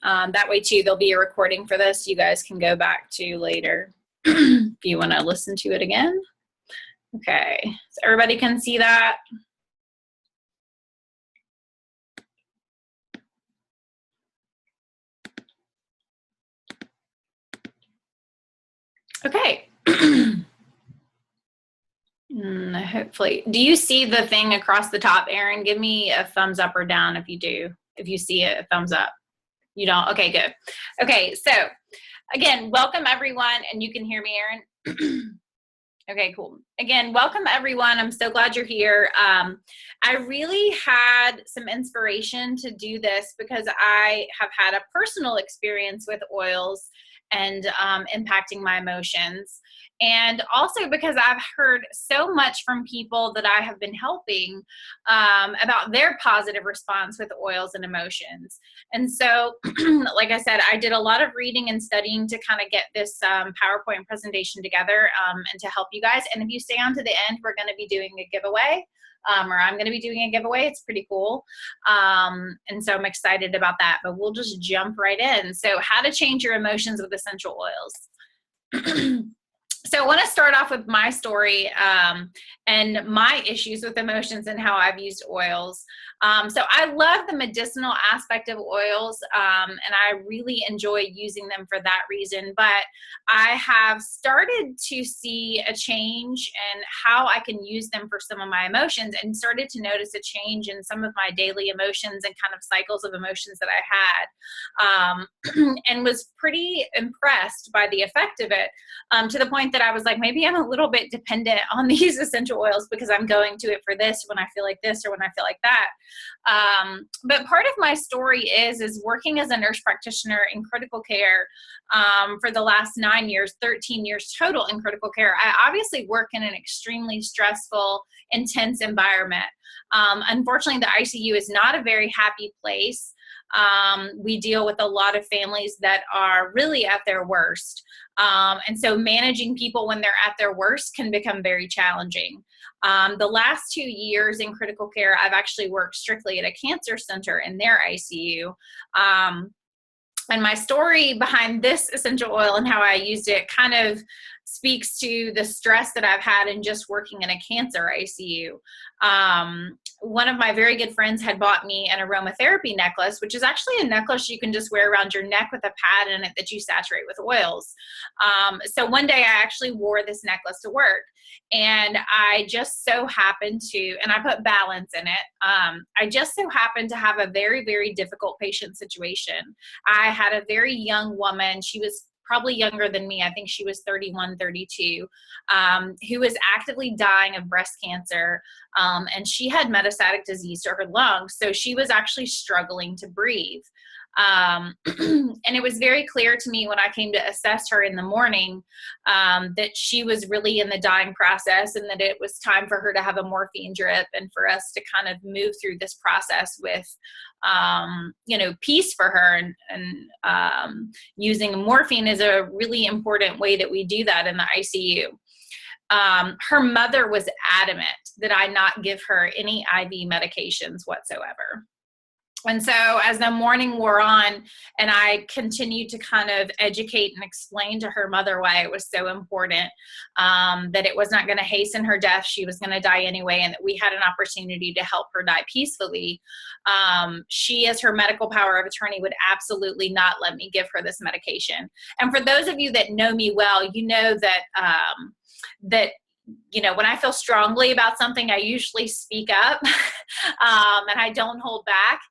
That way too, there'll be a recording for this you guys can go back to later if you want to listen to it again. Okay, so everybody can see that. Okay. Hopefully, do you see the thing across the top, Erin? Give me a thumbs up or down if you do. If you see it, a thumbs up. You don't? Okay, good. Okay, so again, welcome everyone, and you can hear me, Erin? Okay, cool. Again, welcome everyone. I'm so glad you're here. I really had some inspiration to do this because I have had a personal experience with oils and impacting my emotions. And also because I've heard so much from people that I have been helping about their positive response with oils and emotions. And so, like I said, I did a lot of reading and studying to kind of get this PowerPoint presentation together and to help you guys. And if you stay on to the end, we're going to be doing a giveaway. Or I'm going to be doing a giveaway. It's pretty cool. And so I'm excited about that, but we'll just jump right in. So how to change your emotions with essential oils. So I want to start off with my story and my issues with emotions and how I've used oils. So I love the medicinal aspect of oils, and I really enjoy using them for that reason. But I have started to see a change in how I can use them for some of my emotions, and started to notice a change in some of my daily emotions and kind of cycles of emotions that I had, and was pretty impressed by the effect of it, to the point that I was like, maybe I'm a little bit dependent on these essential oils because I'm going to it for this when I feel like this or when I feel like that. But part of my story is working as a nurse practitioner in critical care for the last 9 years, 13 years total in critical care. I obviously work in an extremely stressful, intense environment. Unfortunately, the ICU is not a very happy place. We deal with a lot of families that are really at their worst. And so managing people when they're at their worst can become very challenging. The last 2 years in critical care, I've actually worked strictly at a cancer center in their ICU. And my story behind this essential oil and how I used it kind of speaks to the stress that I've had in just working in a cancer ICU. One of my very good friends had bought me an aromatherapy necklace, which is actually a necklace you can just wear around your neck with a pad in it that you saturate with oils. So one day I actually wore this necklace to work, and I just so happened to, and I put balance in it. I just so happened to have a very, very difficult patient situation. I had a very young woman. She was probably younger than me. I think she was 31, 32, who was actively dying of breast cancer. And she had metastatic disease to her lungs. So she was actually struggling to breathe. And it was very clear to me when I came to assess her in the morning that she was really in the dying process, and that it was time for her to have a morphine drip and for us to kind of move through this process with, peace for her. And using morphine is a really important way that we do that in the ICU. Her mother was adamant that I not give her any IV medications whatsoever. And so as the morning wore on and I continued to kind of educate and explain to her mother why it was so important, that it was not going to hasten her death, she was going to die anyway, and that we had an opportunity to help her die peacefully, she, as her medical power of attorney, would absolutely not let me give her this medication. And for those of you that know me well, you know that when I feel strongly about something, I usually speak up, and I don't hold back.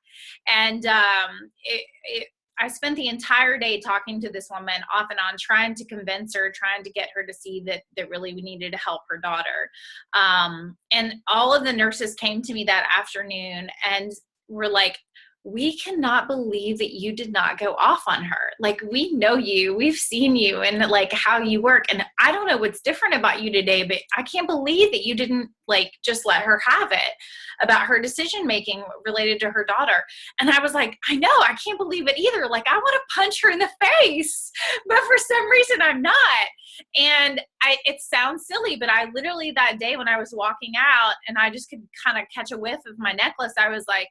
And I spent the entire day talking to this woman off and on, trying to convince her, trying to get her to see that really we needed to help her daughter. And all of the nurses came to me that afternoon and were like, we cannot believe that you did not go off on her. Like, we know you, we've seen you and like how you work. And I don't know what's different about you today, but I can't believe that you didn't like just let her have it about her decision-making related to her daughter. And I was like, I know, I can't believe it either. Like, I want to punch her in the face, but for some reason I'm not. And it sounds silly, but I literally that day when I was walking out and I just could kind of catch a whiff of my necklace, I was like,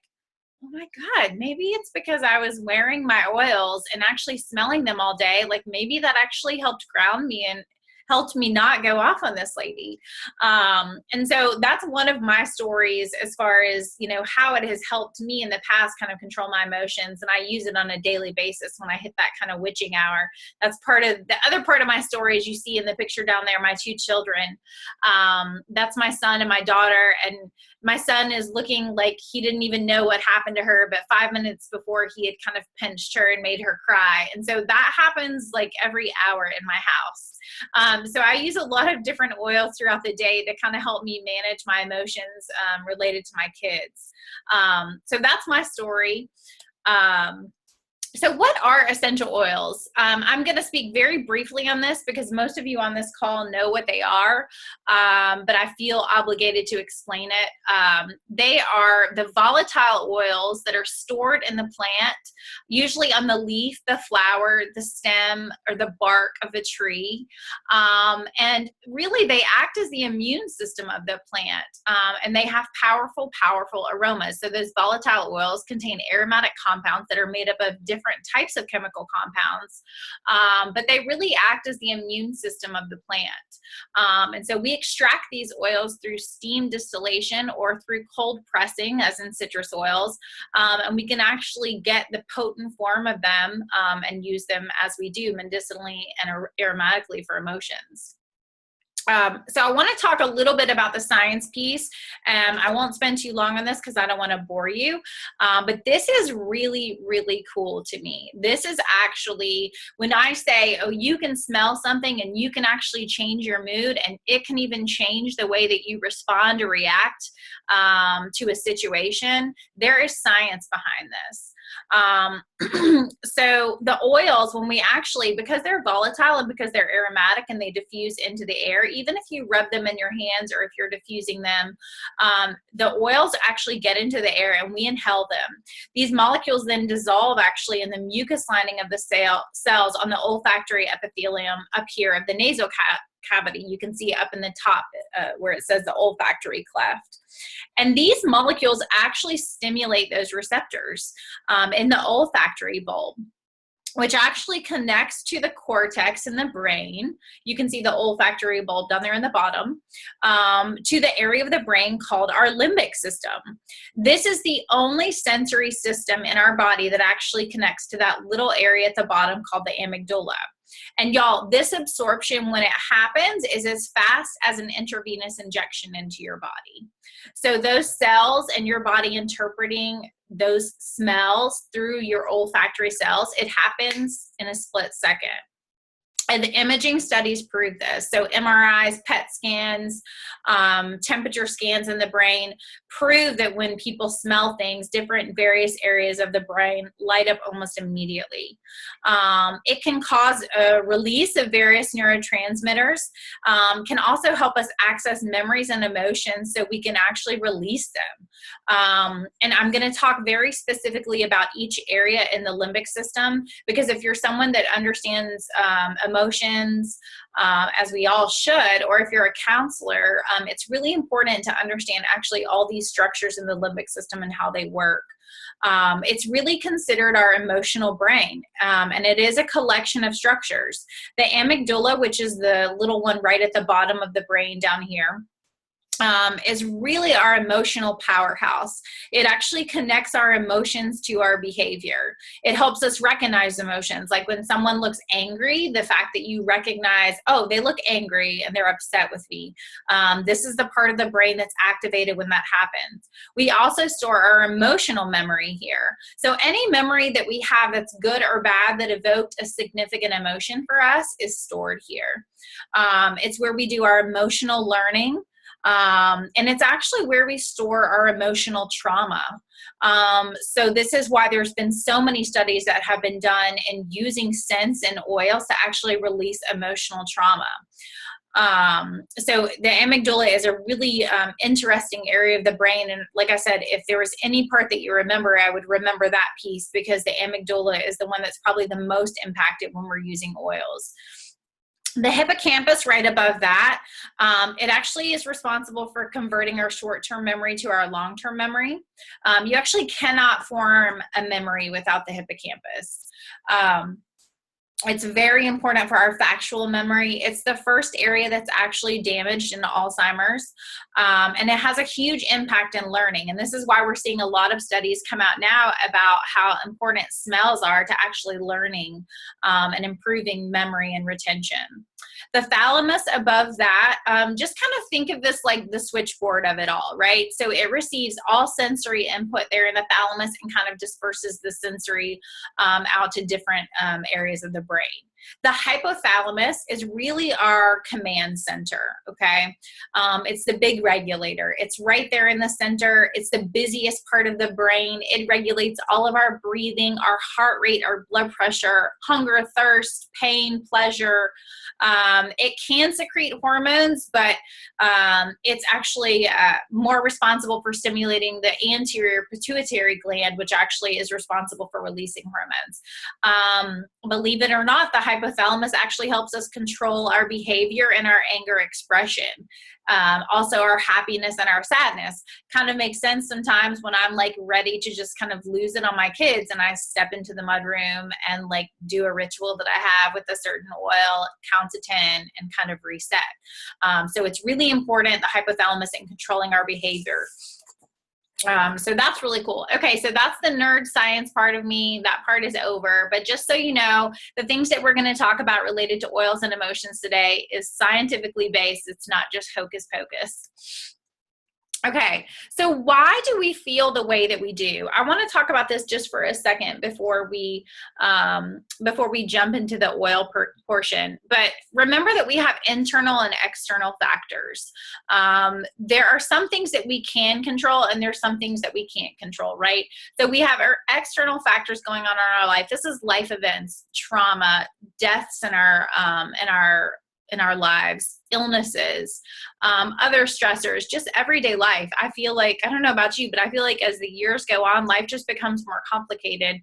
oh my God, maybe it's because I was wearing my oils and actually smelling them all day. Like maybe that actually helped ground me and helped me not go off on this lady. And so that's one of my stories as far as, you know, how it has helped me in the past kind of control my emotions. And I use it on a daily basis when I hit that kind of witching hour. That's part of the other part of my story, as you see in the picture down there, my two children. That's my son and my daughter. And my son is looking like he didn't even know what happened to her, but 5 minutes before he had kind of pinched her and made her cry. And so that happens like every hour in my house. So I use a lot of different oils throughout the day to kind of help me manage my emotions related to my kids. So that's my story. So what are essential oils? I'm going to speak very briefly on this because most of you on this call know what they are, but I feel obligated to explain it. They are the volatile oils that are stored in the plant, usually on the leaf, the flower, the stem, or the bark of a tree. And really they act as the immune system of the plant, and they have powerful, powerful aromas. So those volatile oils contain aromatic compounds that are made up of different types of chemical compounds, but they really act as the immune system of the plant. And so we extract these oils through steam distillation or through cold pressing, as in citrus oils, and we can actually get the potent form of them and use them as we do medicinally and aromatically for emotions. So I want to talk a little bit about the science piece. I won't spend too long on this because I don't want to bore you, but this is really, really cool to me. This is actually, when I say, oh, you can smell something and you can actually change your mood, and it can even change the way that you respond or react to a situation, there is science behind this. So the oils, when we actually, because they're volatile and because they're aromatic and they diffuse into the air, even if you rub them in your hands or if you're diffusing them, the oils actually get into the air and we inhale them. These molecules then dissolve actually in the mucus lining of the cells on the olfactory epithelium up here of the nasal cavity. You can see up in the top where it says the olfactory cleft. And these molecules actually stimulate those receptors in the olfactory bulb, which actually connects to the cortex in the brain. You can see the olfactory bulb down there in the bottom, to the area of the brain called our limbic system. This is the only sensory system in our body that actually connects to that little area at the bottom called the amygdala. And y'all, this absorption, when it happens, is as fast as an intravenous injection into your body. So those cells in your body interpreting those smells through your olfactory cells, it happens in a split second. And the imaging studies prove this. So MRIs, PET scans, temperature scans in the brain prove that when people smell things, different various areas of the brain light up almost immediately. It can cause a release of various neurotransmitters, can also help us access memories and emotions so we can actually release them. And I'm going to talk very specifically about each area in the limbic system, because if you're someone that understands emotions, as we all should, or if you're a counselor, it's really important to understand actually all these structures in the limbic system and how they work. It's really considered our emotional brain, and it is a collection of structures. The amygdala, which is the little one right at the bottom of the brain down here, is really our emotional powerhouse. It actually connects our emotions to our behavior. It helps us recognize emotions. Like when someone looks angry, the fact that you recognize, oh, they look angry and they're upset with me. This is the part of the brain that's activated when that happens. We also store our emotional memory here. So any memory that we have that's good or bad that evoked a significant emotion for us is stored here. It's where we do our emotional learning. And it's actually where we store our emotional trauma. So this is why there's been so many studies that have been done in using scents and oils to actually release emotional trauma. So the amygdala is a really interesting area of the brain. And like I said, if there was any part that you remember, I would remember that piece, because the amygdala is the one that's probably the most impacted when we're using oils. The hippocampus right above that, it actually is responsible for converting our short-term memory to our long-term memory. You actually cannot form a memory without the hippocampus. It's very important for our factual memory. It's the first area that's actually damaged in Alzheimer's, and it has a huge impact in learning. And this is why we're seeing a lot of studies come out now about how important smells are to actually learning and improving memory and retention. The thalamus above that, just kind of think of this like the switchboard of it all, right? So it receives all sensory input there in the thalamus and kind of disperses the sensory out to different areas of the brain. The hypothalamus is really our command center, okay? It's the big regulator. It's right there in the center. It's the busiest part of the brain. It regulates all of our breathing, our heart rate, our blood pressure, hunger, thirst, pain, pleasure. It can secrete hormones, but it's actually more responsible for stimulating the anterior pituitary gland, which actually is responsible for releasing hormones. Believe it or not, the hypothalamus actually helps us control our behavior and our anger expression. Also our happiness and our sadness. Kind of makes sense sometimes when I'm like ready to just kind of lose it on my kids and I step into the mudroom and like do a ritual that I have with a certain oil, count to 10 and kind of reset. So it's really important, the hypothalamus, in controlling our behavior. So that's really cool. Okay, so that's the nerd science part of me. That part is over. But just so you know, the things that we're going to talk about related to oils and emotions today is scientifically based. It's not just hocus pocus. Okay, so why do we feel the way that we do? I want to talk about this just for a second before we jump into the oil portion. But remember that we have internal and external factors. There are some things that we can control, and there's some things that we can't control, right? So we have our external factors going on in our life. This is life events, trauma, deaths in our lives, illnesses, other stressors, just everyday life. I feel like, I don't know about you, but I feel like as the years go on, life just becomes more complicated.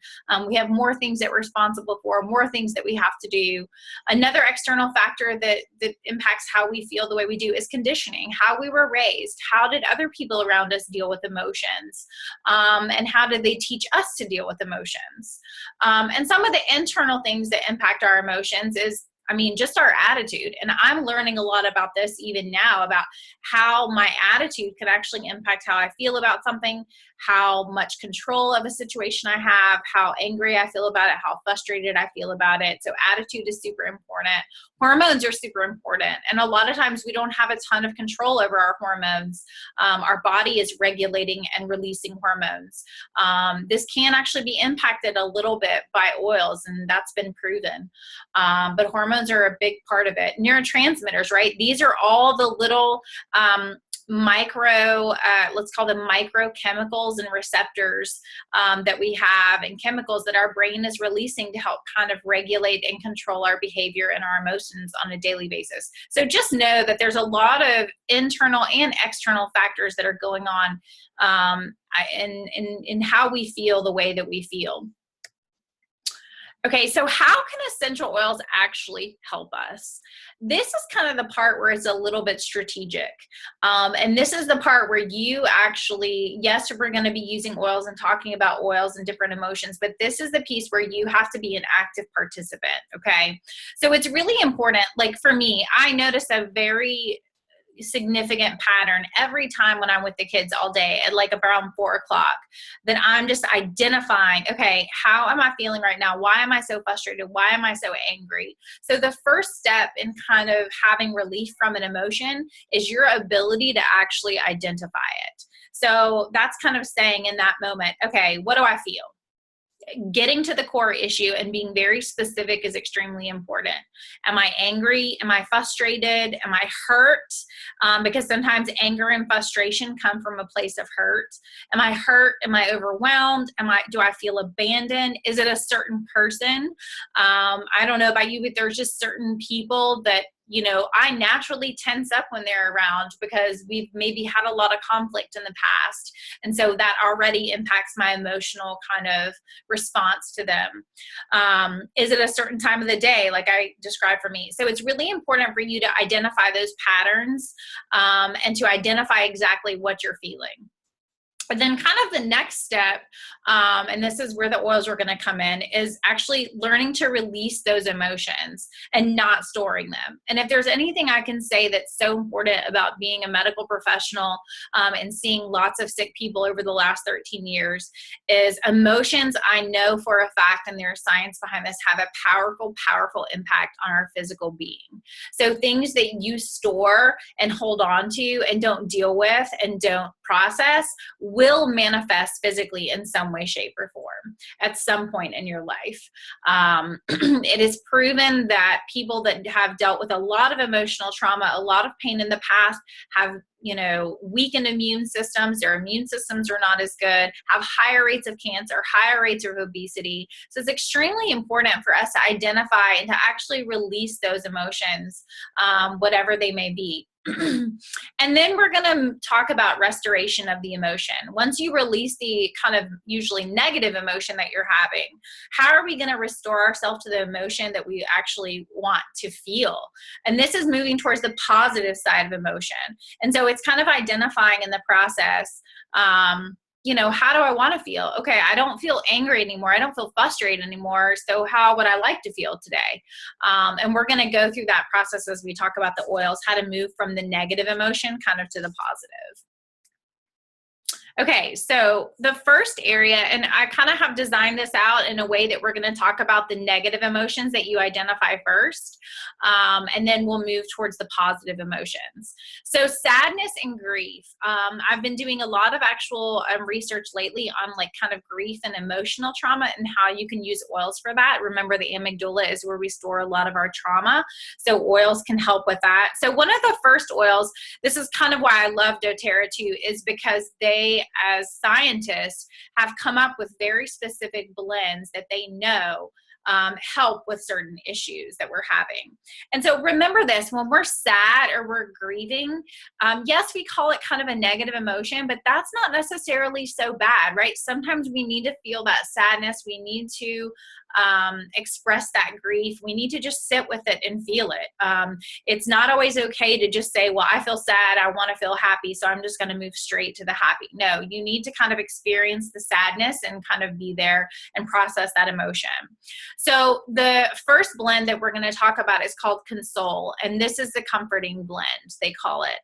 We have more things that we're responsible for, more things that we have to do. Another external factor that impacts how we feel the way we do is conditioning, how we were raised, how did other people around us deal with emotions, and how did they teach us to deal with emotions. And some of the internal things that impact our emotions is, just our attitude. And I'm learning a lot about this even now, about how my attitude can actually impact how I feel about something, how much control of a situation I have, how angry I feel about it, how frustrated I feel about it. So attitude is super important. Hormones are super important. And a lot of times we don't have a ton of control over our hormones. Our body is regulating and releasing hormones. This can actually be impacted a little bit by oils, and that's been proven. But hormones are a big part of it. Neurotransmitters, right? These are all the little let's call them microchemicals and receptors that we have, and chemicals that our brain is releasing to help kind of regulate and control our behavior and our emotions on a daily basis. So just know that there's a lot of internal and external factors that are going on in how we feel the way that we feel. Okay, so how can essential oils actually help us? This is kind of the part where it's a little bit strategic. And this is the part where you actually, yes, we're going to be using oils and talking about oils and different emotions, but this is the piece where you have to be an active participant, okay? So it's really important. Like for me, I notice a very significant pattern every time when I'm with the kids all day at like around 4 o'clock, that I'm just identifying, okay, how am I feeling right now? Why am I so frustrated? Why am I so angry? So the first step in kind of having relief from an emotion is your ability to actually identify it. So that's kind of saying in that moment, okay, what do I feel? Getting to the core issue and being very specific is extremely important. Am I angry? Am I frustrated? Am I hurt? Because sometimes anger and frustration come from a place of hurt. Am I hurt? Am I overwhelmed? Do I feel abandoned? Is it a certain person? I don't know about you, but there's just certain people that you know, I naturally tense up when they're around because we've maybe had a lot of conflict in the past. And so that already impacts my emotional kind of response to them. Is it a certain time of the day, like I described for me? So it's really important for you to identify those patterns and to identify exactly what you're feeling. But then kind of the next step, and this is where the oils are going to come in, is actually learning to release those emotions and not storing them. And if there's anything I can say that's so important about being a medical professional and seeing lots of sick people over the last 13 years is emotions, I know for a fact, and there's science behind this, have a powerful, powerful impact on our physical being. So things that you store and hold on to and don't deal with and don't process will manifest physically in some way, shape, or form at some point in your life. It is proven that people that have dealt with a lot of emotional trauma, a lot of pain in the past, have, you know, weakened immune systems. Their immune systems are not as good, have higher rates of cancer, higher rates of obesity. So it's extremely important for us to identify and to actually release those emotions, whatever they may be. And then we're going to talk about restoration of the emotion. Once you release the kind of usually negative emotion that you're having, how are we going to restore ourselves to the emotion that we actually want to feel? And this is moving towards the positive side of emotion. And so it's kind of identifying in the process, you know, how do I want to feel? Okay, I don't feel angry anymore. I don't feel frustrated anymore. So how would I like to feel today? And we're going to go through that process as we talk about the oils, how to move from the negative emotion kind of to the positive. Okay, so the first area, and I kind of have designed this out in a way that we're going to talk about the negative emotions that you identify first, and then we'll move towards the positive emotions. So sadness and grief. I've been doing a lot of actual research lately on like kind of grief and emotional trauma and how you can use oils for that. Remember, the amygdala is where we store a lot of our trauma, so oils can help with that. So one of the first oils, this is kind of why I love doTERRA too, is because they, as scientists, have come up with very specific blends that they know help with certain issues that we're having. And so remember this, when we're sad or we're grieving, yes, we call it kind of a negative emotion, but that's not necessarily so bad, right? Sometimes we need to feel that sadness. We need to express that grief. We need to just sit with it and feel it. It's not always okay to just say, well, I feel sad, I want to feel happy, so I'm just going to move straight to the happy. No, you need to kind of experience the sadness and kind of be there and process that emotion. So the first blend that we're going to talk about is called Console, and this is the comforting blend, they call it.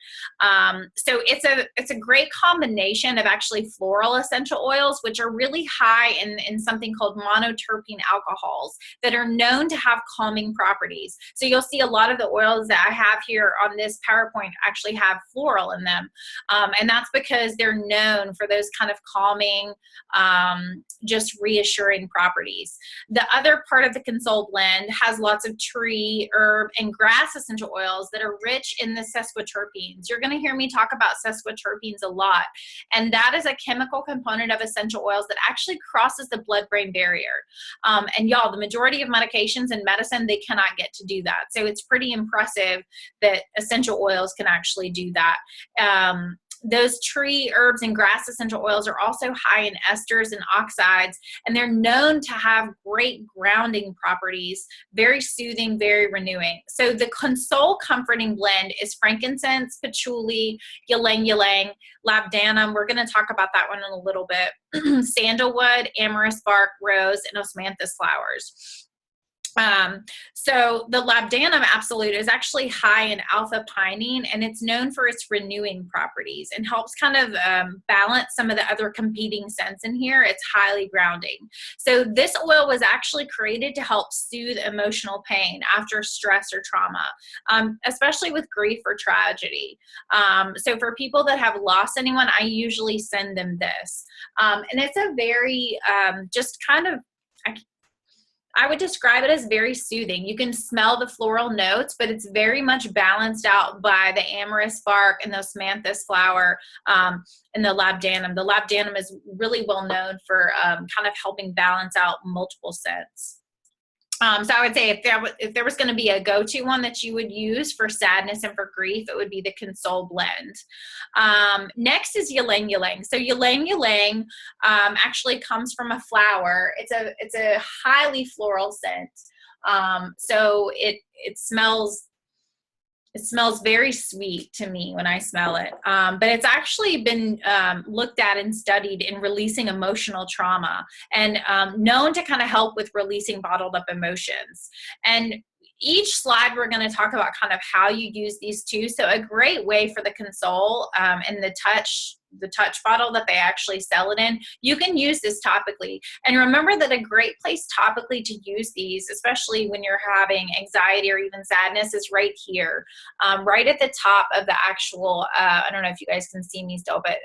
So it's a great combination of actually floral essential oils, which are really high in something called monoterpene alcohols that are known to have calming properties. So you'll see a lot of the oils that I have here on this PowerPoint actually have floral in them. And that's because they're known for those kind of calming, just reassuring properties. The other part of the Console blend has lots of tree, herb, and grass essential oils that are rich in the sesquiterpenes. You're going to hear me talk about sesquiterpenes a lot. And that is a chemical component of essential oils that actually crosses the blood-brain barrier. And y'all, the majority of medications and medicine, they cannot get to do that. So it's pretty impressive that essential oils can actually do that. Those tree, herbs, and grass essential oils are also high in esters and oxides, and they're known to have great grounding properties, very soothing, very renewing. So the Console Comforting Blend is frankincense, patchouli, ylang-ylang, labdanum. We're going to talk about that one in a little bit. Sandalwood, amorous bark, rose, and osmanthus flowers. So the labdanum absolute is actually high in alpha-pinene, and it's known for its renewing properties and helps kind of balance some of the other competing scents in here. It's highly grounding. So this oil was actually created to help soothe emotional pain after stress or trauma, especially with grief or tragedy. So for people that have lost anyone, I usually send them this. And it's a very just kind of, I would describe it as very soothing. You can smell the floral notes, but it's very much balanced out by the amorous bark and the osmanthus flower and the labdanum. The labdanum is really well known for kind of helping balance out multiple scents. So I would say if there was going to be a go-to one that you would use for sadness and for grief, it would be the Console blend. Next is ylang ylang. So ylang ylang actually comes from a flower. It's a highly floral scent. So it smells very sweet to me when I smell it. But it's actually been looked at and studied in releasing emotional trauma and known to kind of help with releasing bottled up emotions. And each slide we're going to talk about kind of how you use these two. So a great way for the Console and the touch bottle that they actually sell it in, you can use this topically. And remember that a great place topically to use these, especially when you're having anxiety or even sadness, is right here, right at the top of the actual, I don't know if you guys can see me still, but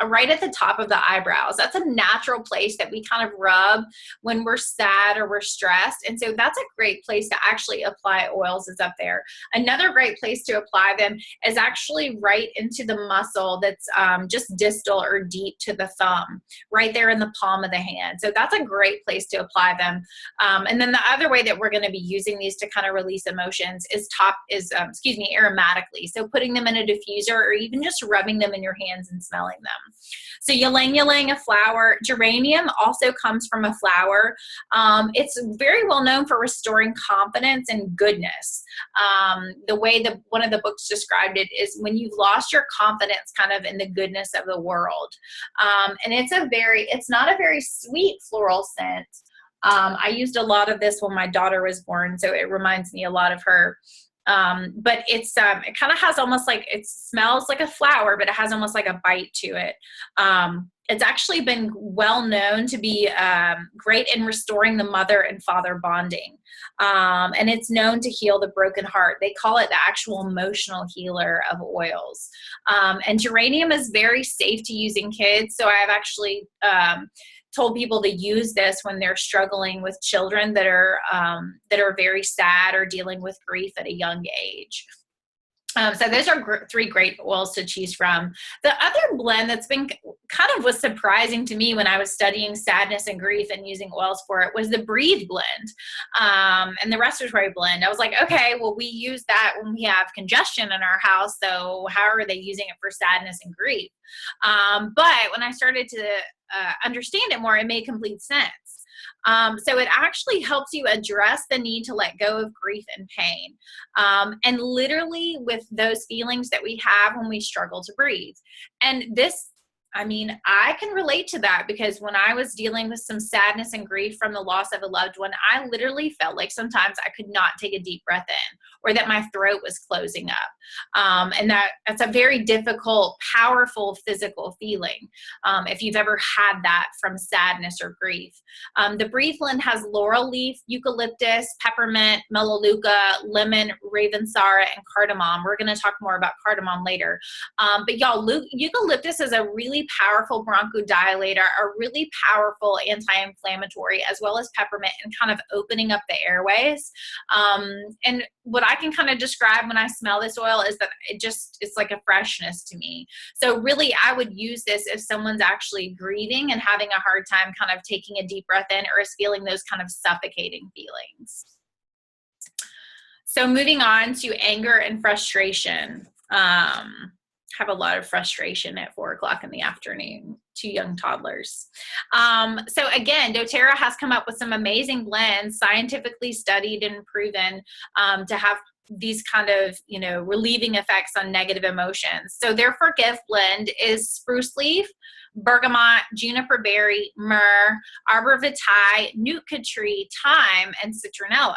right at the top of the eyebrows. That's a natural place that we kind of rub when we're sad or we're stressed. And so that's a great place to actually apply oils, is up there. Another great place to apply them is actually right into the muscle that's just distal or deep to the thumb, right there in the palm of the hand. So that's a great place to apply them. And then the other way that we're going to be using these to kind of release emotions is aromatically. So putting them in a diffuser or even just rubbing them in your hands and smelling them. So ylang ylang, a flower. Geranium also comes from a flower. It's very well known for restoring confidence and goodness. The way that one of the books described it is when you've lost your confidence kind of in the goodness of the world. And it's not a very sweet floral scent. I used a lot of this when my daughter was born, so it reminds me a lot of her. But it kind of has almost like, it smells like a flower, but it has almost like a bite to it. It's actually been well known to be great in restoring the mother and father bonding. And it's known to heal the broken heart. They call it the actual emotional healer of oils. And geranium is very safe to use in kids. So I've actually told people to use this when they're struggling with children that are very sad or dealing with grief at a young age. So those are three great oils to choose from. The other blend that's been kind of was surprising to me when I was studying sadness and grief and using oils for it was the Breathe blend and the respiratory blend. I was like, okay, well, we use that when we have congestion in our house. So how are they using it for sadness and grief? But when I started to understand it more, it made complete sense. So it actually helps you address the need to let go of grief and pain. And literally with those feelings that we have when we struggle to breathe. And this, I mean, I can relate to that because when I was dealing with some sadness and grief from the loss of a loved one, I literally felt like sometimes I could not take a deep breath in or that my throat was closing up. And that's a very difficult, powerful physical feeling if you've ever had that from sadness or grief. The Breathe blend has laurel leaf, eucalyptus, peppermint, melaleuca, lemon, ravensara, and cardamom. We're going to talk more about cardamom later. But y'all, eucalyptus is a really powerful bronchodilator, a really powerful anti-inflammatory, as well as peppermint, and kind of opening up the airways. And what I can kind of describe when I smell this oil is that it's like a freshness to me. So really, I would use this if someone's actually grieving and having a hard time kind of taking a deep breath in or is feeling those kind of suffocating feelings. So moving on to anger and frustration. Have a lot of frustration at 4 o'clock in the afternoon, 2 young toddlers. So again, doTERRA has come up with some amazing blends, scientifically studied and proven to have these kind of, relieving effects on negative emotions. So their Forgive blend is spruce leaf, bergamot, juniper berry, myrrh, arbor vitae, nootka tree, thyme, and citronella.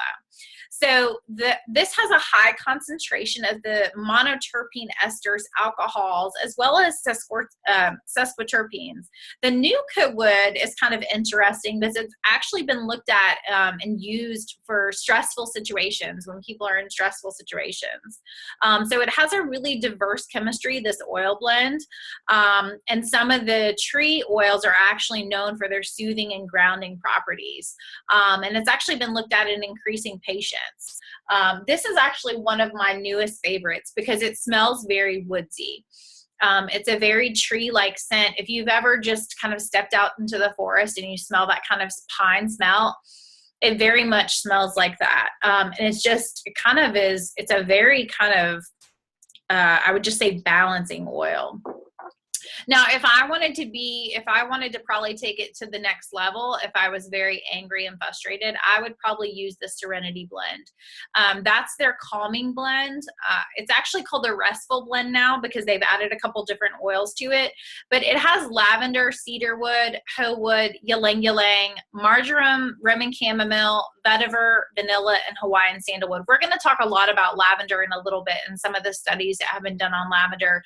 So this has a high concentration of the monoterpene esters, alcohols, as well as sesquiterpenes. The nootka wood is kind of interesting because it's actually been looked at and used for stressful situations when people are in stressful situations. So it has a really diverse chemistry, this oil blend. And some of the tree oils are actually known for their soothing and grounding properties. And it's actually been looked at in increasing patience. This is actually one of my newest favorites because it smells very woodsy. It's a very tree-like scent. If you've ever just kind of stepped out into the forest and you smell that kind of pine smell, it very much smells like that. And it's just, it kind of is, it's a very kind of, I would just say balancing oil. Now, if I wanted to probably take it to the next level, if I was very angry and frustrated, I would probably use the Serenity blend. That's their calming blend. It's actually called the Restful blend now because they've added a couple different oils to it, but it has lavender, cedarwood, hoe wood, ylang ylang, marjoram, Roman chamomile, vetiver, vanilla, and Hawaiian sandalwood. We're going to talk a lot about lavender in a little bit and some of the studies that have been done on lavender.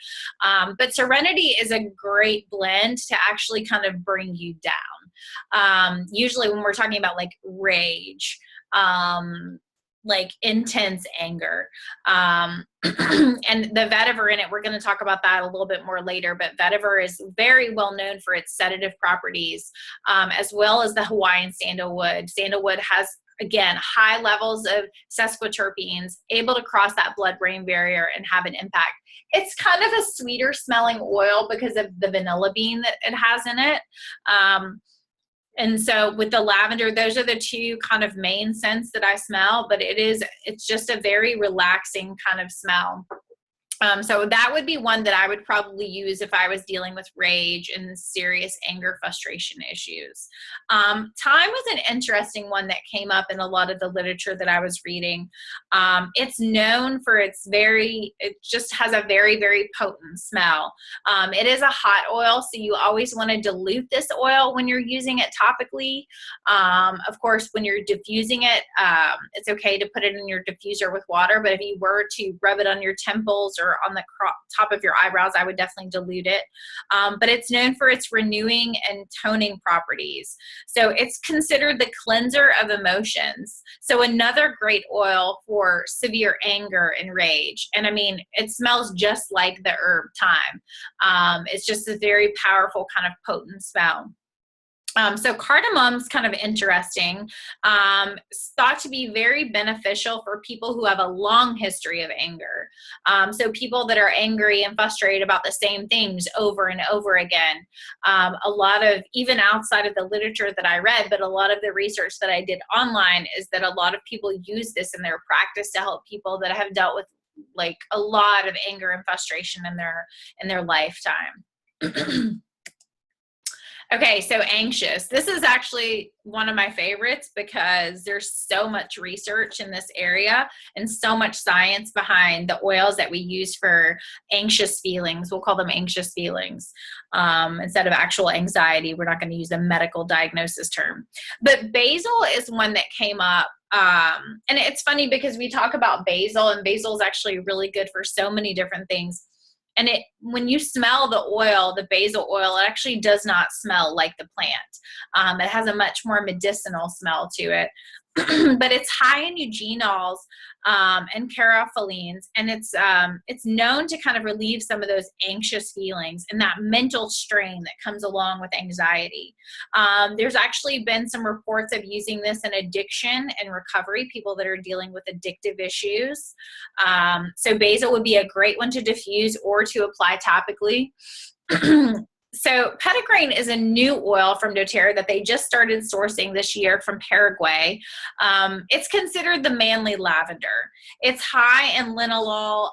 But Serenity is a great blend to actually kind of bring you down. Usually when we're talking about like rage, like intense anger, and the vetiver in it, we're going to talk about that a little bit more later, but vetiver is very well known for its sedative properties, as well as the Hawaiian sandalwood. Sandalwood has, again, high levels of sesquiterpenes, able to cross that blood-brain barrier and have an impact. It's kind of a sweeter smelling oil because of the vanilla bean that it has in it. And so with the lavender, those are the two kind of main scents that I smell, but it's just a very relaxing kind of smell. So that would be one that I would probably use if I was dealing with rage and serious anger, frustration issues. Thyme was an interesting one that came up in a lot of the literature that I was reading. It's known for it just has a very, very potent smell. It is a hot oil, so you always want to dilute this oil when you're using it topically. Of course, when you're diffusing it, it's okay to put it in your diffuser with water, but if you were to rub it on your temples or on the top of your eyebrows, I would definitely dilute it. But it's known for its renewing and toning properties. So it's considered the cleanser of emotions. So another great oil for severe anger and rage. And I mean, it smells just like the herb thyme. It's just a very powerful kind of potent smell. So cardamom's kind of interesting. It's thought to be very beneficial for people who have a long history of anger. So people that are angry and frustrated about the same things over and over again. A lot of, even outside of the literature that I read, but a lot of the research that I did online is that a lot of people use this in their practice to help people that have dealt with like a lot of anger and frustration in their lifetime. Okay, so anxious. This is actually one of my favorites because there's so much research in this area and so much science behind the oils that we use for anxious feelings. We'll call them anxious feelings instead of actual anxiety. We're not going to use a medical diagnosis term. But basil is one that came up. And it's funny because we talk about basil, and basil is actually really good for so many different things. And when you smell the oil, the basil oil, it actually does not smell like the plant. It has a much more medicinal smell to it. But it's high in eugenols and caryophyllines, and it's known to kind of relieve some of those anxious feelings and that mental strain that comes along with anxiety. There's actually been some reports of using this in addiction and recovery, people that are dealing with addictive issues. So basil would be a great one to diffuse or to apply topically. So petitgrain is a new oil from doTERRA that they just started sourcing this year from Paraguay. It's considered the manly lavender. It's high in linalool,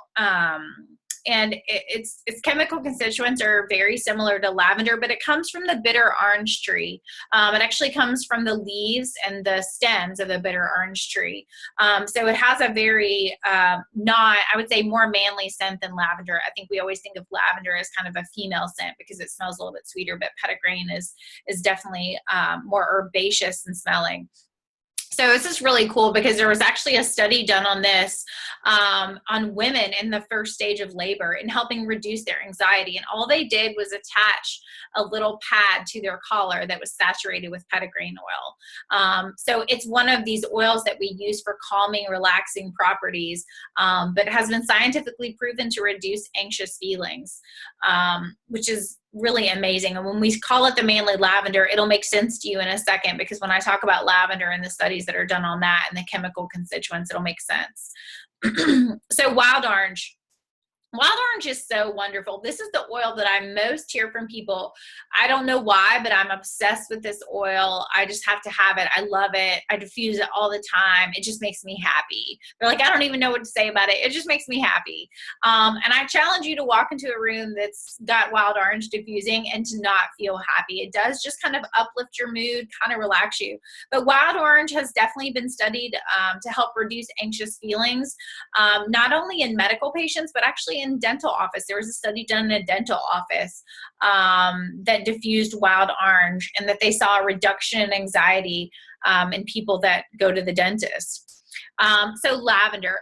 and its chemical constituents are very similar to lavender, but it comes from the bitter orange tree. It actually comes from the leaves and the stems of the bitter orange tree. So it has a very I would say more manly scent than lavender. I think we always think of lavender as kind of a female scent because it smells a little bit sweeter, but petitgrain is definitely more herbaceous in smelling. So this is really cool because there was actually a study done on this, on women in the first stage of labor and helping reduce their anxiety. And all they did was attach a little pad to their collar that was saturated with petitgrain oil. So it's one of these oils that we use for calming, relaxing properties, but has been scientifically proven to reduce anxious feelings, which is really amazing. And when we call it the manly lavender, it'll make sense to you in a second, because when I talk about lavender and the studies that are done on that and the chemical constituents, it'll make sense. So wild orange. Wild orange is so wonderful. This is the oil that I most hear from people. I don't know why, but I'm obsessed with this oil. I just have to have it. I love it. I diffuse it all the time. It just makes me happy. They're like, I don't even know what to say about it. It just makes me happy. And I challenge you to walk into a room that's got wild orange diffusing and to not feel happy. It does just kind of uplift your mood, kind of relax you. But wild orange has definitely been studied to help reduce anxious feelings, not only in medical patients, but actually in dental office. There was a study done in a dental office that diffused wild orange, and that they saw a reduction in anxiety in people that go to the dentist. So lavender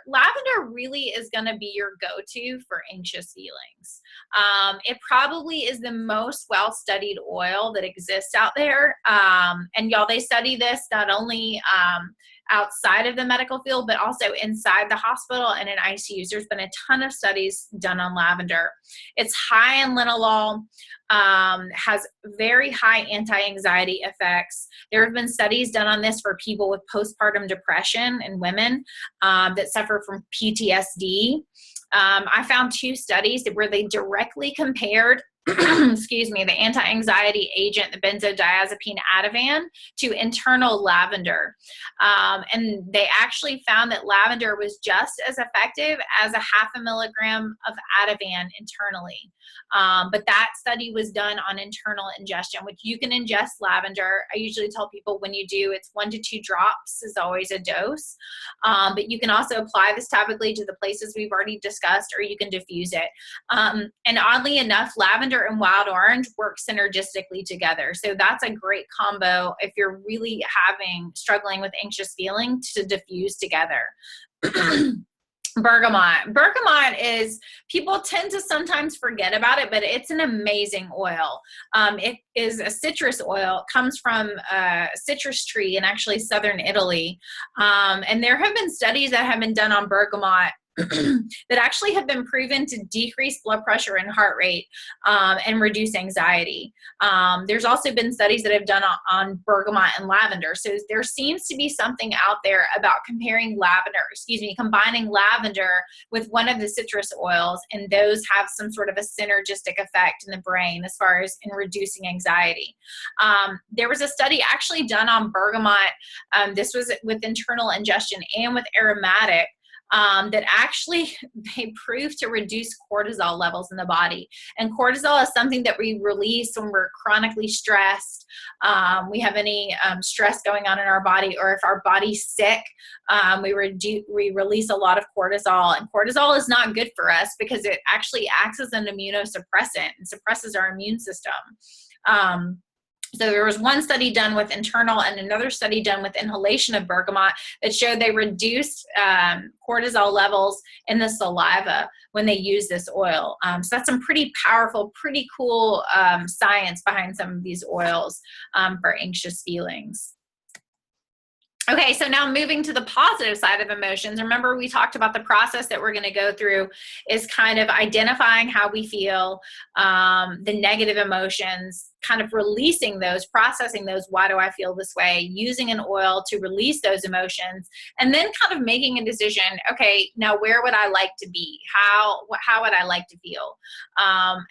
really is going to be your go-to for anxious feelings. It probably is the most well-studied oil that exists out there. And y'all, they study this not only outside of the medical field, but also inside the hospital and in ICUs. There's been a ton of studies done on lavender. It's high in linalool, has very high anti-anxiety effects. There have been studies done on this for people with postpartum depression and women that suffer from PTSD. I found 2 studies where they directly compared excuse me, the anti-anxiety agent, the benzodiazepine Ativan, to internal lavender. And they actually found that lavender was just as effective as a 0.5 milligram of Ativan internally. But that study was done on internal ingestion, which you can ingest lavender. I usually tell people when you do, it's 1 to 2 drops is always a dose. But you can also apply this topically to the places we've already discussed, or you can diffuse it. And oddly enough, lavender and wild orange work synergistically together. So that's a great combo if you're really struggling with anxious feeling to diffuse together. Bergamot is, people tend to sometimes forget about it, but it's an amazing oil. It is a citrus oil, comes from a citrus tree in actually southern Italy. And there have been studies that have been done on bergamot that actually have been proven to decrease blood pressure and heart rate and reduce anxiety. There's also been studies that have done on bergamot and lavender. So there seems to be something out there about combining lavender with one of the citrus oils, and those have some sort of a synergistic effect in the brain as far as in reducing anxiety. There was a study actually done on bergamot. This was with internal ingestion and with aromatic, that actually they proved to reduce cortisol levels in the body. And cortisol is something that we release when we're chronically stressed. We have any stress going on in our body, or if our body's sick, we release a lot of cortisol. And cortisol is not good for us because it actually acts as an immunosuppressant and suppresses our immune system. So there was one study done with internal and another study done with inhalation of bergamot that showed they reduced cortisol levels in the saliva when they use this oil. So that's some pretty powerful, pretty cool science behind some of these oils for anxious feelings. Okay, so now moving to the positive side of emotions. Remember, we talked about the process that we're going to go through is kind of identifying how we feel, the negative emotions, kind of releasing those, processing those, why do I feel this way, using an oil to release those emotions, and then kind of making a decision, okay, now where would I like to be? How would I like to feel?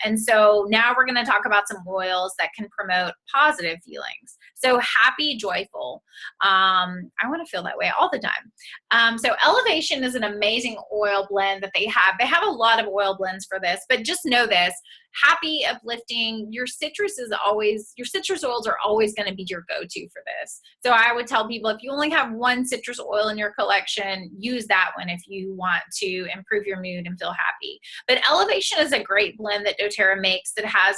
And so now we're going to talk about some oils that can promote positive feelings. So happy, joyful. I want to feel that way all the time. So Elevation is an amazing oil blend that they have. They have a lot of oil blends for this, but just know this. Happy, uplifting, your citrus oils are always going to be your go-to for this. So I would tell people, if you only have one citrus oil in your collection, use that one if you want to improve your mood and feel happy. But Elevation is a great blend that doTERRA makes that has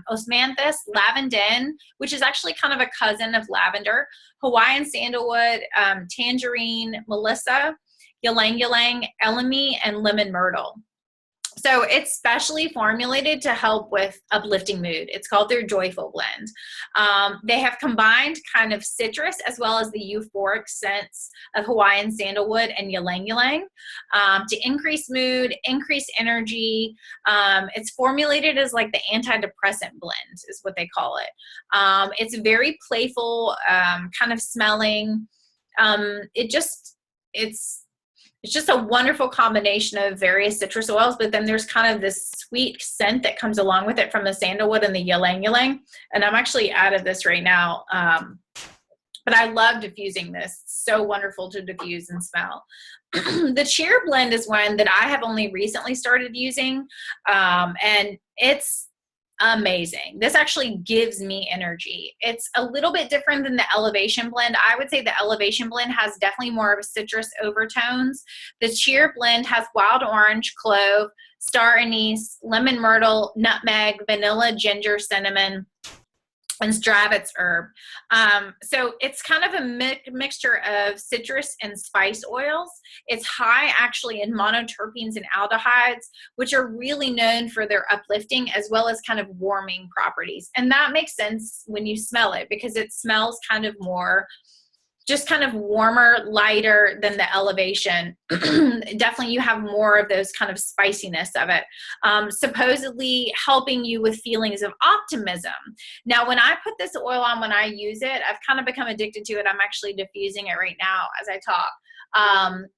osmanthus, lavandin, which is actually kind of a cousin of lavender, Hawaiian sandalwood, tangerine, melissa, ylang ylang, elemi, and lemon myrtle. So it's specially formulated to help with uplifting mood. It's called their Joyful Blend. They have combined kind of citrus as well as the euphoric scents of Hawaiian sandalwood and ylang ylang to increase mood, increase energy. It's formulated as like the antidepressant blend is what they call it. It's very playful, kind of smelling. It's just a wonderful combination of various citrus oils, but then there's kind of this sweet scent that comes along with it from the sandalwood and the ylang ylang. And I'm actually out of this right now. But I love diffusing this. It's so wonderful to diffuse and smell. The cheer blend is one that I have only recently started using, and it's amazing. This actually gives me energy. It's a little bit different than the elevation blend. I would say the elevation blend has definitely more of citrus overtones. The cheer blend has wild orange, clove, star anise, lemon myrtle, nutmeg, vanilla, ginger, cinnamon, and Stravitz herb. So it's kind of a mixture of citrus and spice oils. It's high actually in monoterpenes and aldehydes, which are really known for their uplifting as well as kind of warming properties. And that makes sense when you smell it, because it smells kind of more just kind of warmer, lighter than the elevation. Definitely you have more of those kind of spiciness of it. Supposedly helping you with feelings of optimism. Now, when I put this oil on, when I use it, I've kind of become addicted to it. I'm actually diffusing it right now as I talk.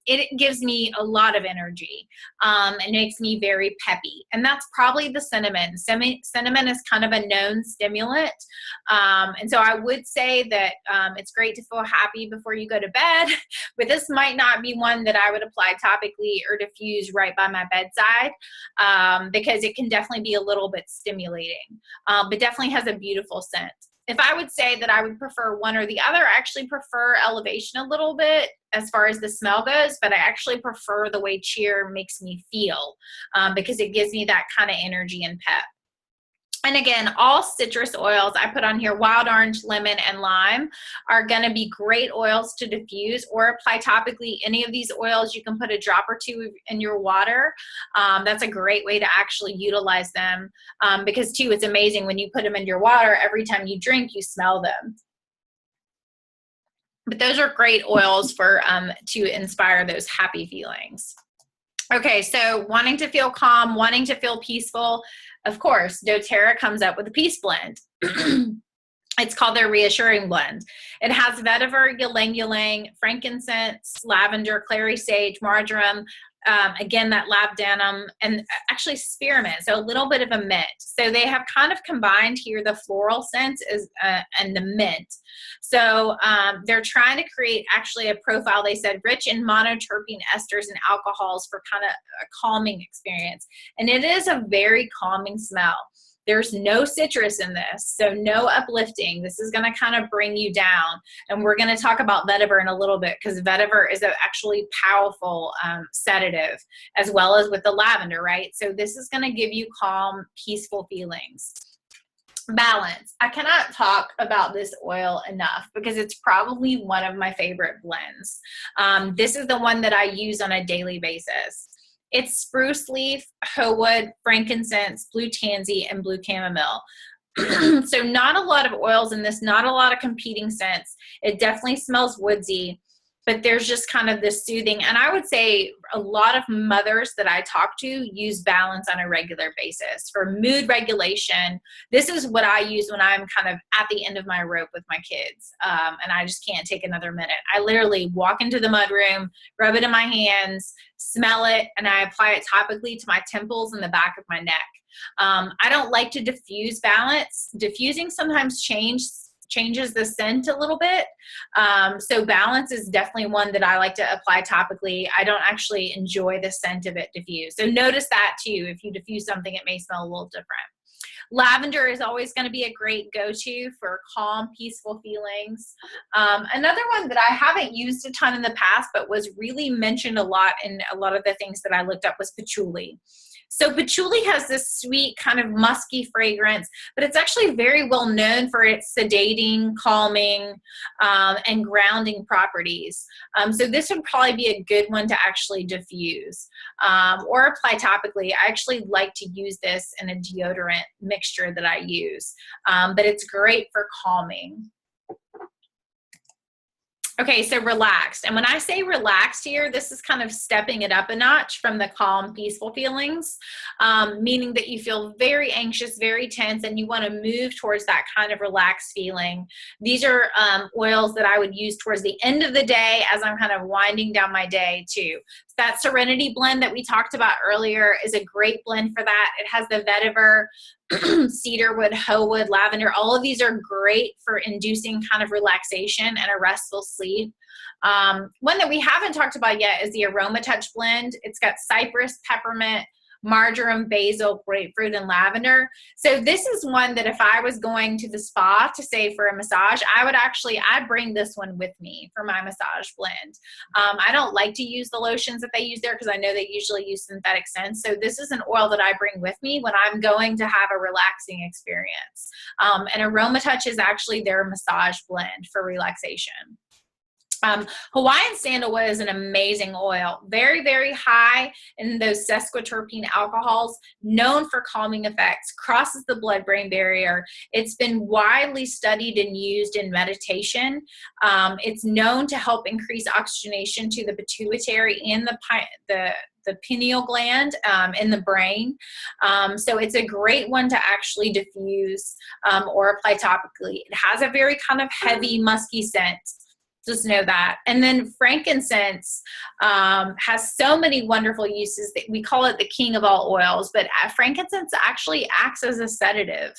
It gives me a lot of energy. It makes me very peppy. And that's probably the cinnamon. Cinnamon is kind of a known stimulant. And so I would say that it's great to feel happy before you go to bed, but this might not be one that I would apply topically or diffuse right by my bedside, because it can definitely be a little bit stimulating, but definitely has a beautiful scent. If I would say that I would prefer one or the other, I actually prefer elevation a little bit as far as the smell goes, but I actually prefer the way cheer makes me feel, because it gives me that kind of energy and pep. And again, all citrus oils I put on here, wild orange, lemon, and lime, are going to be great oils to diffuse or apply topically. Any of these oils, you can put a drop or two in your water. That's a great way to actually utilize them, because too, it's amazing when you put them in your water, every time you drink, you smell them. But those are great oils for to inspire those happy feelings. Okay, so wanting to feel calm, wanting to feel peaceful, of course, doTERRA comes up with a peace blend. It's called their reassuring blend. It has vetiver, ylang ylang, frankincense, lavender, clary sage, marjoram, again, that labdanum, and actually spearmint, so a little bit of a mint. So they have kind of combined here the floral scent and the mint. So they're trying to create actually a profile, they said, rich in monoterpene esters and alcohols for kind of a calming experience. And it is a very calming smell. There's no citrus in this, so no uplifting. This is going to kind of bring you down. And we're going to talk about vetiver in a little bit, because vetiver is an actually powerful sedative, as well as with the lavender, right? So this is going to give you calm, peaceful feelings. Balance. I cannot talk about this oil enough, because it's probably one of my favorite blends. This is the one that I use on a daily basis. It's spruce leaf, hoe wood, frankincense, blue tansy, and blue chamomile. So not a lot of oils in this, not a lot of competing scents. It definitely smells woodsy, but there's just kind of this soothing. And I would say a lot of mothers that I talk to use balance on a regular basis for mood regulation. This is what I use when I'm kind of at the end of my rope with my kids, and I just can't take another minute. I literally walk into the mudroom, rub it in my hands, smell it, and I apply it topically to my temples and the back of my neck. I don't like to diffuse balance. Diffusing sometimes changes the scent a little bit. So balance is definitely one that I like to apply topically. I don't actually enjoy the scent of it diffused. So notice that too. If you diffuse something, it may smell a little different. Lavender is always going to be a great go-to for calm, peaceful feelings. Another one that I haven't used a ton in the past, but was really mentioned a lot in a lot of the things that I looked up, was patchouli. So patchouli has this sweet kind of musky fragrance, but it's actually very well known for its sedating, calming, and grounding properties. So this would probably be a good one to actually diffuse or apply topically. I actually like to use this in a deodorant mixture that I use, but it's great for calming. Okay, so relaxed. And when I say relaxed here, this is kind of stepping it up a notch from the calm, peaceful feelings, meaning that you feel very anxious, very tense, and you want to move towards that kind of relaxed feeling. These are oils that I would use towards the end of the day as I'm kind of winding down my day too. That Serenity blend that we talked about earlier is a great blend for that. It has the vetiver, cedarwood, hoe wood, lavender. All of these are great for inducing kind of relaxation and a restful sleep. One that we haven't talked about yet is the Aroma Touch blend. It's got cypress, peppermint, marjoram, basil, grapefruit, and lavender. So this is one that if I was going to the spa to say for a massage, I bring this one with me for my massage blend. I don't like to use the lotions that they use there because I know they usually use synthetic scents. So this is an oil that I bring with me when I'm going to have a relaxing experience. And Aroma Touch is actually their massage blend for relaxation. Hawaiian sandalwood is an amazing oil, very, very high in those sesquiterpene alcohols, known for calming effects, crosses the blood-brain barrier. It's been widely studied and used in meditation. It's known to help increase oxygenation to the pituitary and the pineal gland in the brain. So it's a great one to actually diffuse or apply topically. It has a very kind of heavy, musky scent. Just know that. And then frankincense has so many wonderful uses that we call it the king of all oils, but frankincense actually acts as a sedative.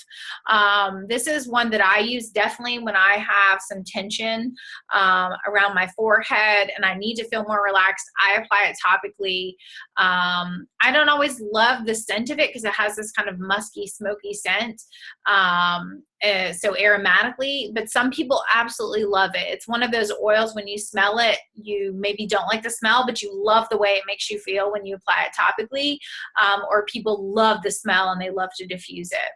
This is one that I use definitely when I have some tension around my forehead and I need to feel more relaxed. I apply it topically. I don't always love the scent of it because it has this kind of musky, smoky scent. So aromatically, but some people absolutely love it. It's one of those oils when you smell it, you maybe don't like the smell, but you love the way it makes you feel when you apply it topically, or people love the smell and they love to diffuse it.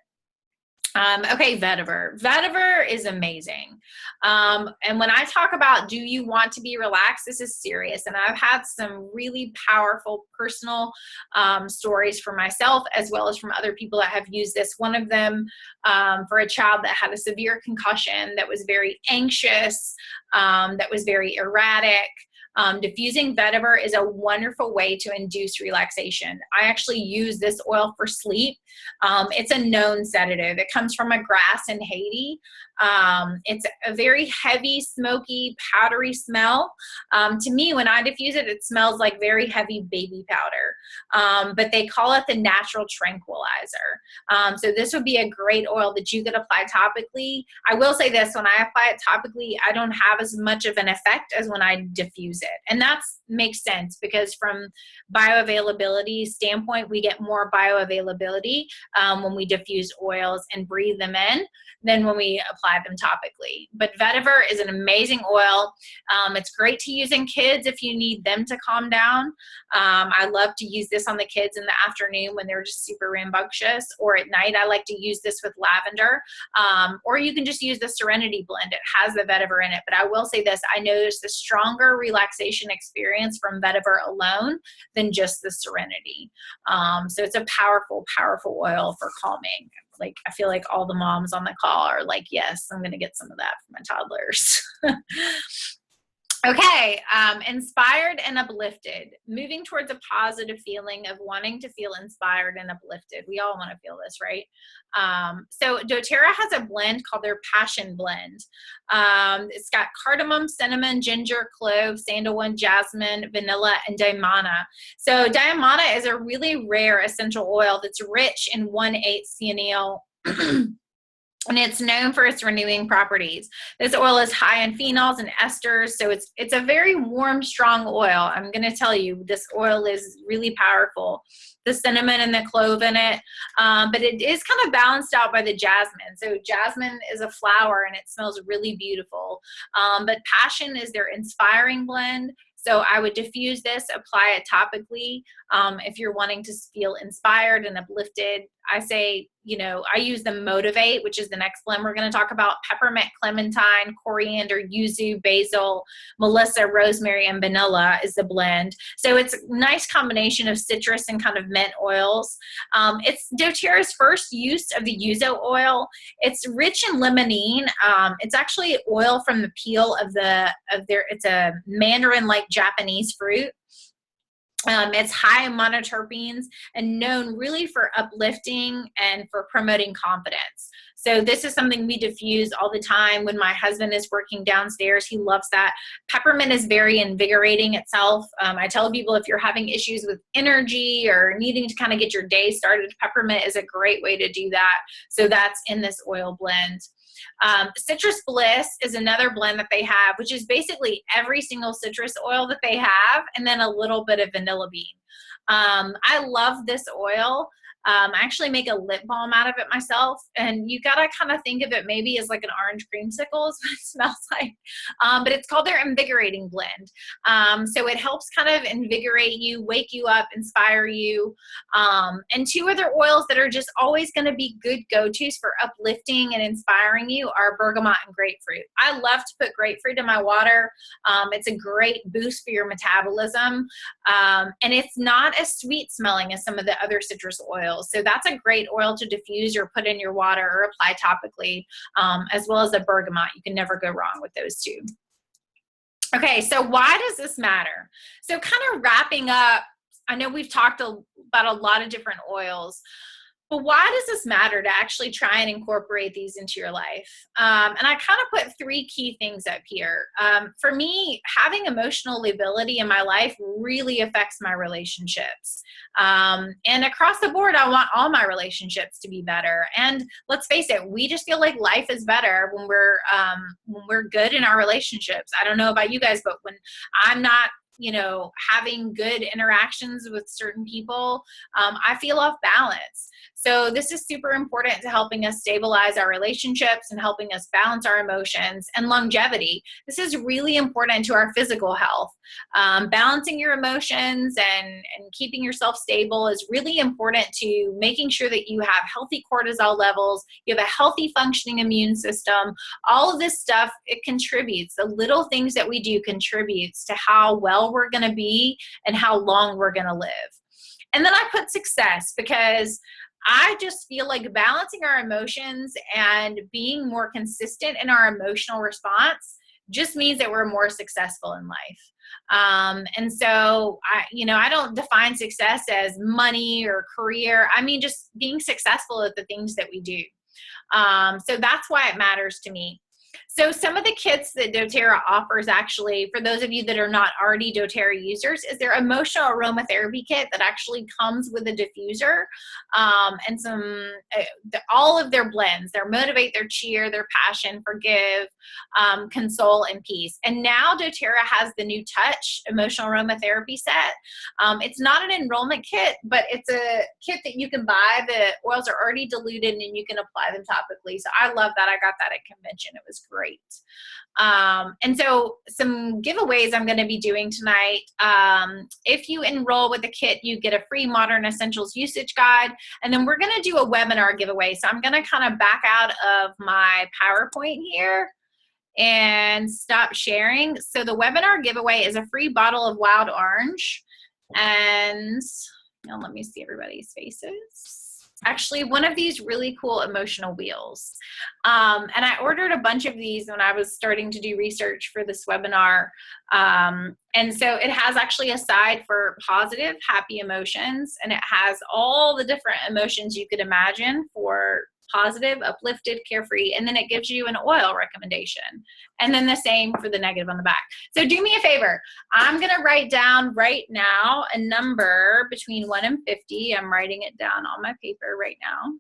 Okay, vetiver. Vetiver is amazing. And when I talk about, do you want to be relaxed, this is serious. And I've had some really powerful personal stories for myself, as well as from other people that have used this. One of them for a child that had a severe concussion, that was very anxious, that was very erratic. Diffusing vetiver is a wonderful way to induce relaxation. I actually use this oil for sleep. It's a known sedative. It comes from a grass in Haiti. It's a very heavy, smoky, powdery smell. To me, when I diffuse it, it smells like very heavy baby powder. But they call it the natural tranquilizer. So this would be a great oil that you could apply topically. I will say this, when I apply it topically, I don't have as much of an effect as when I diffuse it. And that makes sense because from bioavailability standpoint, we get more bioavailability when we diffuse oils and breathe them in than when we apply them topically. But vetiver is an amazing oil. It's great to use in kids if you need them to calm down. I love to use this on the kids in the afternoon when they're just super rambunctious, or at night I like to use this with lavender, or you can just use the Serenity blend. It has the vetiver in it. But I will say this, I noticed a stronger relaxation experience from vetiver alone than just the Serenity. So it's a powerful, powerful oil for calming. Like, I feel like all the moms on the call are like, yes, I'm going to get some of that for my toddlers. Okay, inspired and uplifted. Moving towards a positive feeling of wanting to feel inspired and uplifted. We all want to feel this, right? So doTERRA has a blend called their Passion Blend. It's got cardamom, cinnamon, ginger, clove, sandalwood, jasmine, vanilla, and daimana. So daimana is a really rare essential oil that's rich in 1/8 CNL. And it's known for its renewing properties. This oil is high in phenols and esters, so it's a very warm, strong oil. I'm going to tell you, this oil is really powerful. The cinnamon and the clove in it, but it is kind of balanced out by the jasmine. So jasmine is a flower and it smells really beautiful. But Passion is their inspiring blend. So I would diffuse this, apply it topically. If you're wanting to feel inspired and uplifted, I say, I use the Motivate, which is the next blend we're going to talk about. Peppermint, clementine, coriander, yuzu, basil, melissa, rosemary, and vanilla is the blend. So it's a nice combination of citrus and kind of mint oils. It's doTERRA's first use of the yuzu oil. It's rich in limonene. It's actually oil from the peel of it's a mandarin-like Japanese fruit. It's high in monoterpenes and known really for uplifting and for promoting confidence. So this is something we diffuse all the time when my husband is working downstairs. He loves that. Peppermint is very invigorating itself. I tell people if you're having issues with energy or needing to kind of get your day started, peppermint is a great way to do that. So that's in this oil blend. Citrus Bliss is another blend that they have, which is basically every single citrus oil that they have, and then a little bit of vanilla bean. I love this oil. I actually make a lip balm out of it myself, and you gotta kind of think of it maybe as like an orange creamsicle is what it smells like, but it's called their invigorating blend. So it helps kind of invigorate you, wake you up, inspire you. And two other oils that are just always going to be good go-tos for uplifting and inspiring you are bergamot and grapefruit. I love to put grapefruit in my water. It's a great boost for your metabolism, and it's not as sweet smelling as some of the other citrus oils. So that's a great oil to diffuse or put in your water or apply topically, as well as the bergamot. You can never go wrong with those two. Okay, so why does this matter? So kind of wrapping up, I know we've talked about a lot of different oils, but why does this matter to actually try and incorporate these into your life? And I kind of put three key things up here. For me, having emotional lability in my life really affects my relationships. And across the board, I want all my relationships to be better. And let's face it, we just feel like life is better when we're good in our relationships. I don't know about you guys, but when I'm not having good interactions with certain people, I feel off balance. So this is super important to helping us stabilize our relationships and helping us balance our emotions and longevity. This is really important to our physical health. Balancing your emotions and keeping yourself stable is really important to making sure that you have healthy cortisol levels, you have a healthy functioning immune system. All of this stuff, it contributes. The little things that we do contributes to how well we're going to be and how long we're going to live. And then I put success, because I just feel like balancing our emotions and being more consistent in our emotional response just means that we're more successful in life. And so I don't define success as money or career. I mean, just being successful at the things that we do. So that's why it matters to me. So some of the kits that doTERRA offers, actually, for those of you that are not already doTERRA users, is their emotional aromatherapy kit that actually comes with a diffuser and all of their blends, their motivate, their cheer, their passion, forgive, console, and peace. And now doTERRA has the new touch emotional aromatherapy set. It's not an enrollment kit, but it's a kit that you can buy. The oils are already diluted and you can apply them topically. So I love that. I got that at convention. It was great. And so some giveaways I'm going to be doing tonight. If you enroll with the kit, you get a free Modern Essentials usage guide. And then we're going to do a webinar giveaway. So I'm going to kind of back out of my PowerPoint here and stop sharing. So the webinar giveaway is a free bottle of wild orange. And let me see everybody's faces. Actually, one of these really cool emotional wheels. And I ordered a bunch of these when I was starting to do research for this webinar. And so it has actually a side for positive, happy emotions, and it has all the different emotions you could imagine for positive, uplifted, carefree, and then it gives you an oil recommendation. And then the same for the negative on the back. So do me a favor. I'm going to write down right now a number between 1 and 50. I'm writing it down on my paper right now.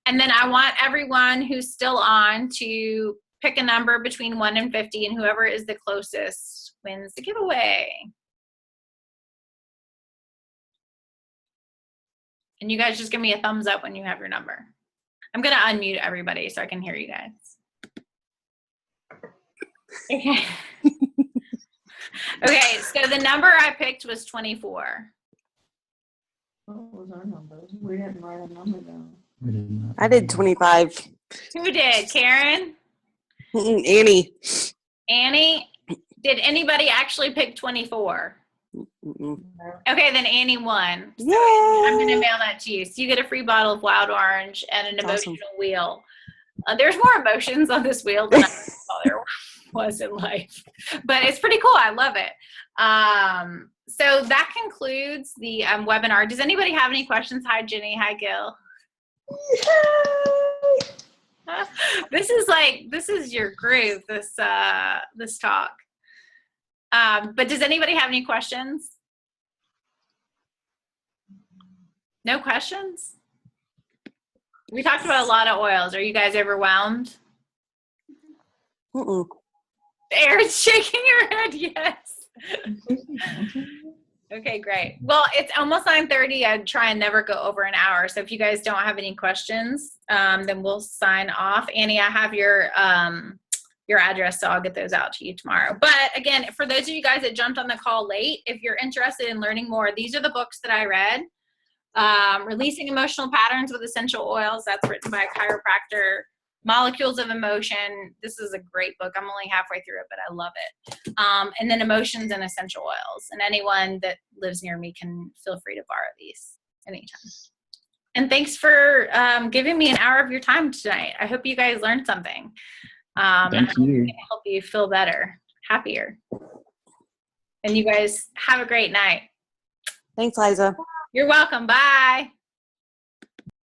And then I want everyone who's still on to pick a number between 1 and 50, and whoever is the closest wins the giveaway. And you guys just give me a thumbs up when you have your number. I'm going to unmute everybody so I can hear you guys. Okay. Okay, so the number I picked was 24. What was our number? We didn't write a number down. We did not. I did 25. Who did? Karen? Annie. Annie? Did anybody actually pick 24? Mm-mm. Okay, then Annie won. So Yay! I'm going to mail that to you. So you get a free bottle of wild orange and an emotional wheel. There's more emotions on this wheel than I thought there was in life. But it's pretty cool. I love it. So that concludes the webinar. Does anybody have any questions? Hi, Jenny. Hi, Gil. This is your groove, this talk. But does anybody have any questions? No questions? We talked about a lot of oils. Are you guys overwhelmed? Mm-mm. Erin's shaking her head, yes. Okay, great. Well, it's almost 9:30. I'd try and never go over an hour. So if you guys don't have any questions, then we'll sign off. Annie, I have your address, so I'll get those out to you tomorrow. But again, for those of you guys that jumped on the call late, if you're interested in learning more, these are the books that I read. Releasing Emotional Patterns with Essential Oils, that's written by a chiropractor. Molecules of Emotion, this is a great book. I'm only halfway through it, but I love it. And then Emotions and Essential Oils. And anyone that lives near me can feel free to borrow these anytime. And thanks for giving me an hour of your time tonight. I hope you guys learned something. Thank you. And help you feel better, happier. And you guys have a great night. Thanks, Liza. You're welcome. Bye.